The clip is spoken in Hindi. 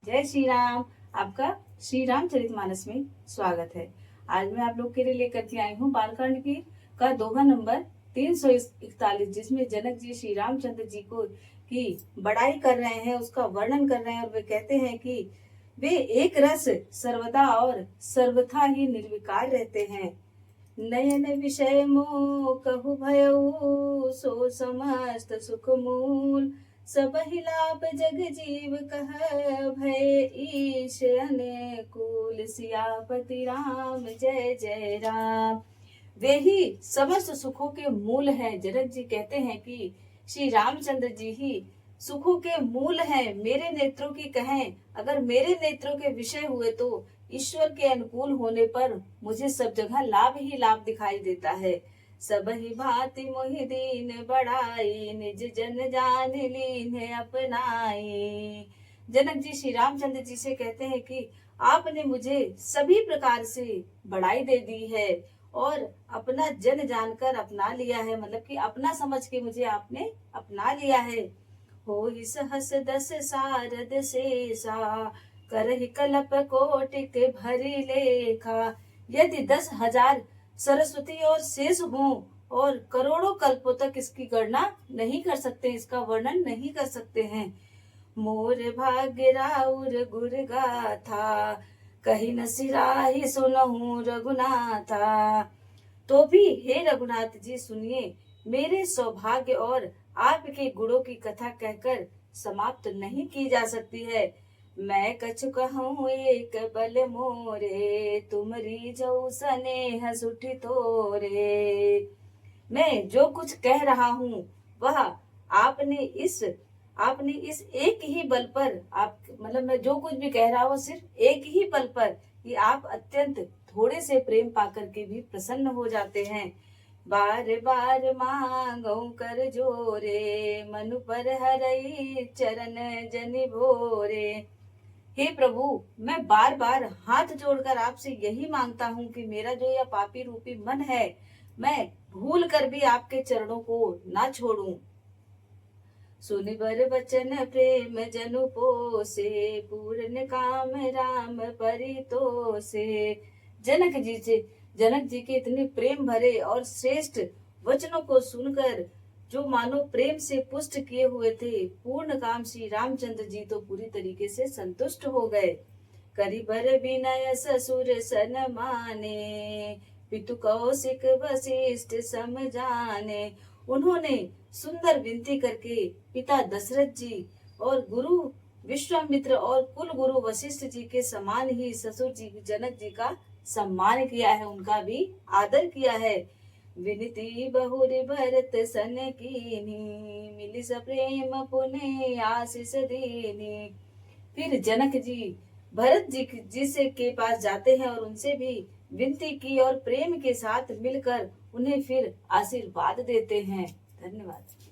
जय श्री राम। आपका श्री रामचरितमानस में स्वागत है। आज मैं आप लोग के लिए लेकर के आई हूँ बालकांड की का दोहा नंबर 341, जिसमें जनक जी श्री रामचंद्र जी को की बड़ाई कर रहे हैं, उसका वर्णन कर रहे हैं। और वे कहते हैं कि वे एक रस सर्वदा और सर्वथा ही निर्विकार रहते हैं। नयन विषय मोह कहु भयउ, सो समस्त सुख मूल। सबहि लाभ जग जीव कह, भय ईश अनुकूल। सियापति राम जय जय राम। वे ही समस्त सुखों के मूल हैं। जनक जी कहते हैं कि श्री रामचंद्र जी ही सुखों के मूल हैं। मेरे नेत्रों की कहें, अगर मेरे नेत्रों के विषय हुए तो ईश्वर के अनुकूल होने पर मुझे सब जगह लाभ ही लाभ दिखाई देता है। सब ही भांति मोहि दीन बड़ाई, निज जन जान लीन अपनाई। जनक जी श्री रामचंद्र जी से कहते हैं कि आपने मुझे सभी प्रकार से बड़ाई दे दी है और अपना जन जानकर अपना लिया है, मतलब कि अपना समझ के मुझे आपने अपना लिया है। हो ही सहस दस सारद शेषा, करहि कलप कोटिक भरी लेखा। यदि 10,000 सरस्वती और शेष हों और करोड़ों कल्पों तक इसकी गणना नहीं कर सकते, इसका वर्णन नहीं कर सकते हैं। मोर भाग्य राउर गुर गाथा, कही न सिराही सुनहु रघुनाथा। तो भी हे रघुनाथ जी सुनिए, मेरे सौभाग्य और आपके गुणों की कथा कहकर समाप्त नहीं की जा सकती है। मैं कछु कहूँ एक बल मोरे, तुमरी जो स्नेह सुठी तोरे। मैं जो कुछ कह रहा हूँ वह आपने इस एक ही बल पर, आप मतलब मैं जो कुछ भी कह रहा हूँ सिर्फ एक ही बल पर, कि आप अत्यंत थोड़े से प्रेम पाकर के भी प्रसन्न हो जाते हैं। बार बार मांगो कर जोरे, मनु पर हरई चरण जनि भोरे। हे प्रभु, मैं बार बार हाथ जोड़कर आपसे यही मांगता हूँ कि मेरा जो यह पापी रूपी मन है, मैं भूल कर भी आपके चरणों को ना छोड़ूं। सुनि बर बचन प्रेम जनु पोसे, पूर्ण काम राम परितोषे। जनक जी के इतने प्रेम भरे और श्रेष्ठ वचनों को सुनकर जो मानो प्रेम से पुष्ट किए हुए थे, पूर्ण काम श्री रामचंद्र जी तो पूरी तरीके से संतुष्ट हो गए। करि बर विनय ससुर सन माने, पितु कौशिक वशिष्ठ सम जाने। उन्होंने सुंदर विनती करके पिता दशरथ जी और गुरु विश्वामित्र और कुल गुरु वशिष्ठ जी के समान ही ससुर जी जनक जी का सम्मान किया है, उनका भी आदर किया है। विनती बहुरी भरत सन कीनी, मिली सप्रेम पुने आशीष दीनी। फिर जनक जी भरत जी से के पास जाते हैं और उनसे भी विनती की और प्रेम के साथ मिलकर उन्हें फिर आशीर्वाद देते हैं। धन्यवाद।